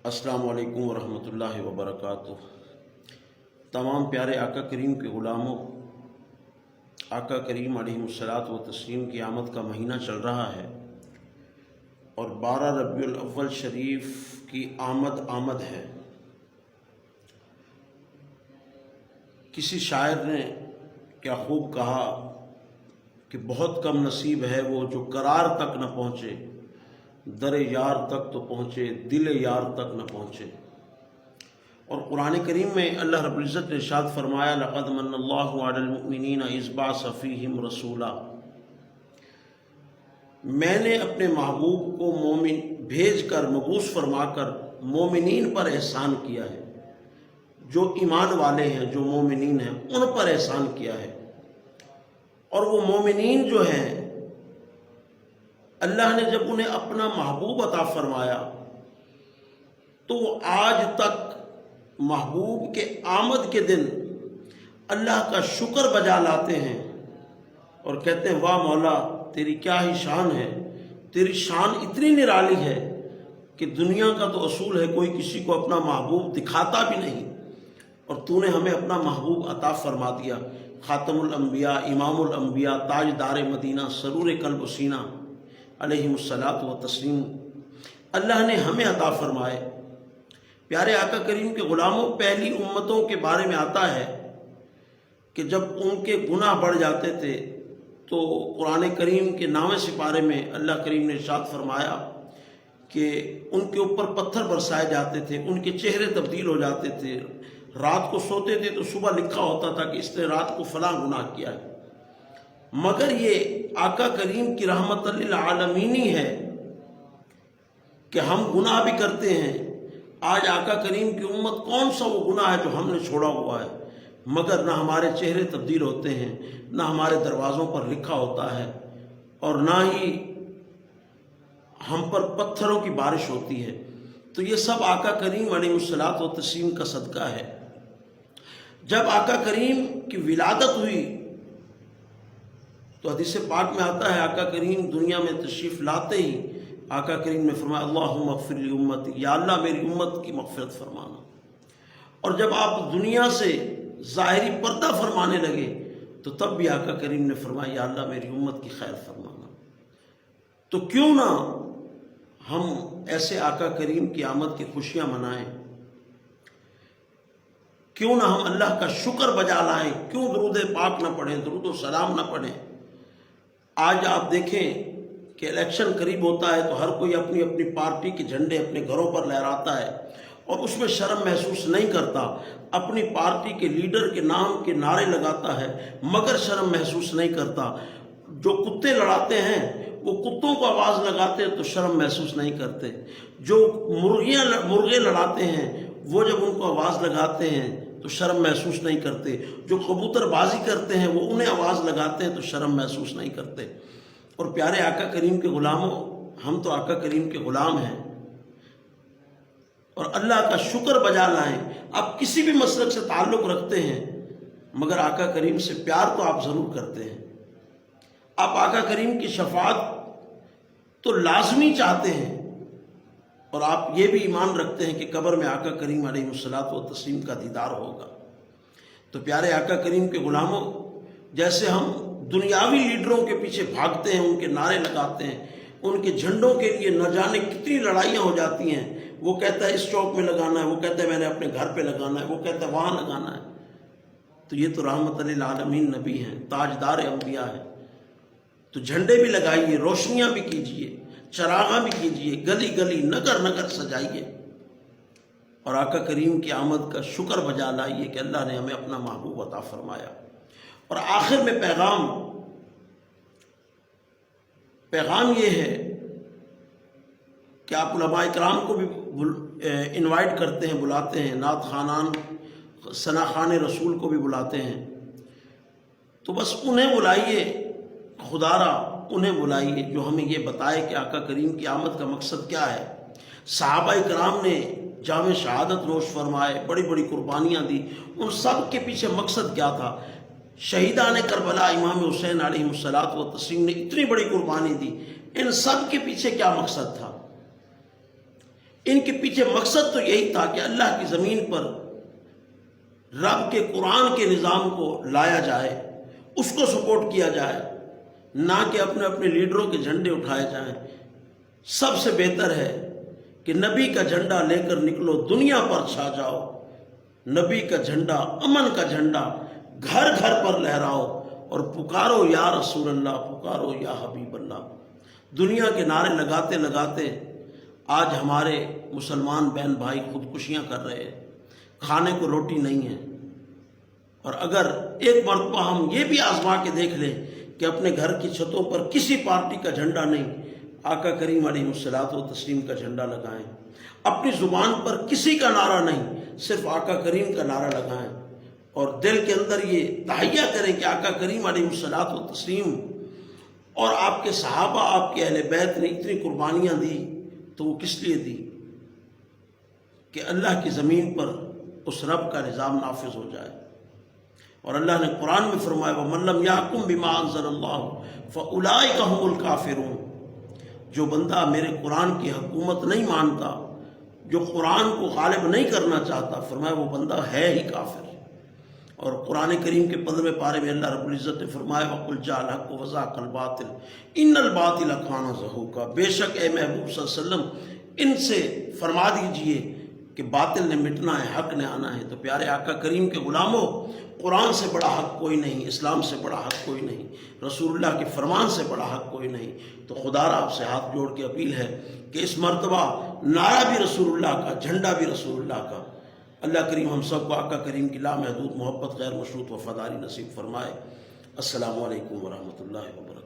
السلام علیکم ورحمۃ اللہ وبرکاتہ۔ تمام پیارے آقا کریم کے غلاموں، آقا کریم علیہ الصلاۃ و تسلیم کی آمد کا مہینہ چل رہا ہے اور 12 ربیع الاول شریف کی آمد ہے۔ کسی شاعر نے کیا خوب کہا کہ بہت کم نصیب ہے وہ جو قرار تک نہ پہنچے، در یار تک تو پہنچے دل یار تک نہ پہنچے۔ اور قرآن کریم میں اللہ رب العزت نے ارشاد فرمایا لقد من اللہ علی المؤمنین اذ بعث فیہم رسولا، میں نے اپنے محبوب کو مومن بھیج کر مبعوث فرما کر مومنین پر احسان کیا ہے، جو ایمان والے ہیں، جو مومنین ہیں ان پر احسان کیا ہے۔ اور وہ مومنین جو ہیں اللہ نے جب انہیں اپنا محبوب عطا فرمایا تو وہ آج تک محبوب کے آمد کے دن اللہ کا شکر بجا لاتے ہیں اور کہتے ہیں واہ مولا تیری کیا ہی شان ہے، تیری شان اتنی نرالی ہے کہ دنیا کا تو اصول ہے کوئی کسی کو اپنا محبوب دکھاتا بھی نہیں، اور تو نے ہمیں اپنا محبوب عطا فرما دیا۔ خاتم الانبیاء، امام الانبیاء، تاج دار مدینہ، سرور قلب و سینہ علیہ الصلاۃ و تسلیم اللہ نے ہمیں عطا فرمائے۔ پیارے آقا کریم کے غلاموں، پہلی امتوں کے بارے میں آتا ہے کہ جب ان کے گناہ بڑھ جاتے تھے تو قرآن کریم کے 9ویں سپارے میں اللہ کریم نے ارشاد فرمایا کہ ان کے اوپر پتھر برسائے جاتے تھے، ان کے چہرے تبدیل ہو جاتے تھے، رات کو سوتے تھے تو صبح لکھا ہوتا تھا کہ اس نے رات کو فلاں گناہ کیا ہے۔ مگر یہ آقا کریم کی رحمت للعالمینی ہے کہ ہم گناہ بھی کرتے ہیں۔ آج آقا کریم کی امت کون سا وہ گناہ ہے جو ہم نے چھوڑا ہوا ہے، مگر نہ ہمارے چہرے تبدیل ہوتے ہیں، نہ ہمارے دروازوں پر لکھا ہوتا ہے، اور نہ ہی ہم پر پتھروں کی بارش ہوتی ہے۔ تو یہ سب آقا کریم علیہ الصلاۃ و تسلیم کا صدقہ ہے۔ جب آقا کریم کی ولادت ہوئی تو حدیث پاک میں آتا ہے آقا کریم دنیا میں تشریف لاتے ہی آقا کریم نے فرمایا اللہم اغفر لی امتی، یا اللہ میری امت کی مغفرت فرمانا۔ اور جب آپ دنیا سے ظاہری پردہ فرمانے لگے تو تب بھی آقا کریم نے فرمایا یا اللہ میری امت کی خیر فرمانا۔ تو کیوں نہ ہم ایسے آقا کریم کی آمد کی خوشیاں منائیں، کیوں نہ ہم اللہ کا شکر بجا لائیں، کیوں درود پاک نہ پڑھیں، درود و سلام نہ پڑھیں۔ آج آپ دیکھیں کہ الیکشن قریب ہوتا ہے تو ہر کوئی اپنی اپنی پارٹی کے جھنڈے اپنے گھروں پر لہراتا ہے اور اس میں شرم محسوس نہیں کرتا، اپنی پارٹی کے لیڈر کے نام کے نعرے لگاتا ہے مگر شرم محسوس نہیں کرتا۔ جو کتے لڑاتے ہیں وہ کتوں کو آواز لگاتے ہیں تو شرم محسوس نہیں کرتے، جو مرغے لڑاتے ہیں وہ جب ان کو آواز لگاتے ہیں تو شرم محسوس نہیں کرتے، جو کبوتر بازی کرتے ہیں وہ انہیں آواز لگاتے ہیں تو شرم محسوس نہیں کرتے۔ اور پیارے آقا کریم کے غلاموں، ہم تو آقا کریم کے غلام ہیں اور اللہ کا شکر بجا لائیں۔ آپ کسی بھی مسلک سے تعلق رکھتے ہیں مگر آقا کریم سے پیار تو آپ ضرور کرتے ہیں، آپ آقا کریم کی شفاعت تو لازمی چاہتے ہیں، اور آپ یہ بھی ایمان رکھتے ہیں کہ قبر میں آقا کریم علیہ الصلاۃ و تسلیم کا دیدار ہوگا۔ تو پیارے آقا کریم کے غلاموں، جیسے ہم دنیاوی لیڈروں کے پیچھے بھاگتے ہیں، ان کے نعرے لگاتے ہیں، ان کے جھنڈوں کے لیے نہ جانے کتنی لڑائیاں ہو جاتی ہیں، وہ کہتا ہے اس چوک میں لگانا ہے، وہ کہتا ہے میں نے اپنے گھر پہ لگانا ہے، وہ کہتا ہے وہاں لگانا ہے۔ تو یہ تو رحمت للعالمین نبی ہیں، تاجدار انبیاء ہیں، تو جھنڈے بھی لگائیے، روشنیاں بھی کیجیے، چراغاں بھی کیجیے، گلی گلی نگر نگر سجائیے، اور آقا کریم کی آمد کا شکر بجا لائیے کہ اللہ نے ہمیں اپنا محبوب عطا فرمایا۔ اور آخر میں پیغام یہ ہے کہ آپ علماء اکرام کو بھی انوائٹ کرتے ہیں، بلاتے ہیں، نعت خوانان ثنا خوان رسول کو بھی بلاتے ہیں، تو بس انہیں بلائیے، خدا را انہیں بلائیے جو ہمیں یہ بتائے کہ آقا کریم کی آمد کا مقصد کیا ہے۔ صحابہ کرام نے جام شہادت نوش فرمائے، بڑی بڑی قربانیاں دی، ان سب کے پیچھے مقصد کیا تھا؟ شہیدان کربلا امام حسین علیہ الصلاۃ و تسلیم نے اتنی بڑی قربانی دی، ان سب کے پیچھے کیا مقصد تھا؟ ان کے پیچھے مقصد تو یہی تھا کہ اللہ کی زمین پر رب کے قرآن کے نظام کو لایا جائے، اس کو سپورٹ کیا جائے، نہ کہ اپنے اپنے لیڈروں کے جھنڈے اٹھائے جائیں۔ سب سے بہتر ہے کہ نبی کا جھنڈا لے کر نکلو، دنیا پر چھا جاؤ، نبی کا جھنڈا، امن کا جھنڈا گھر گھر پر لہراؤ اور پکارو یا رسول اللہ، پکارو یا حبیب اللہ۔ دنیا کے نعرے لگاتے لگاتے آج ہمارے مسلمان بہن بھائی خودکشیاں کر رہے ہیں، کھانے کو روٹی نہیں ہے۔ اور اگر ایک مرتبہ ہم یہ بھی آزما کے دیکھ لیں کہ اپنے گھر کی چھتوں پر کسی پارٹی کا جھنڈا نہیں، آقا کریم علیہ الصلوۃ والتسلیم کا جھنڈا لگائیں، اپنی زبان پر کسی کا نعرہ نہیں، صرف آقا کریم کا نعرہ لگائیں، اور دل کے اندر یہ تہیہ کریں کہ آقا کریم علیہ الصلوۃ والتسلیم اور آپ کے صحابہ، آپ کے اہل بیت نے اتنی قربانیاں دی تو وہ کس لیے دی؟ کہ اللہ کی زمین پر اس رب کا نظام نافذ ہو جائے۔ اور اللہ نے قرآن میں فرمایا وَمَن لَّمْ يَحْكُم بِمَا أَنزَلَ اللَّهُ فَأُولَٰئِكَ هُمُ الْكَافِرُونَ۔ جو بندہ میرے قرآن کی حکومت نہیں مانتا، جو قرآن کو غالب نہیں کرنا چاہتا، فرمایا وہ بندہ ہے ہی کافر۔ اور قرآن کریم کے 15ویں پارے میں اللہ رب العزت نے فرمایا وَقُلْ جَاءَ الْحَقُّ وَزَهَقَ الْبَاطِلُ إِنَّ الْبَاطِلَ كَانَ زَهُوقًا۔ بے شک اے محبوب صلی اللہ علیہ وسلم ان سے فرما دیجئے کہ باطل نے مٹنا ہے، حق نے آنا ہے۔ تو پیارے آقا کریم کے غلاموں، قرآن سے بڑا حق کوئی نہیں، اسلام سے بڑا حق کوئی نہیں، رسول اللہ کے فرمان سے بڑا حق کوئی نہیں۔ تو خدا را آپ سے ہاتھ جوڑ کے اپیل ہے کہ اس مرتبہ نعرہ بھی رسول اللہ کا، جھنڈا بھی رسول اللہ کا۔ اللہ کریم ہم سب کو آقا کریم کی لامحدود محبت، غیر مشروط وفاداری نصیب فرمائے۔ السلام علیکم ورحمۃ اللہ وبرکاتہ۔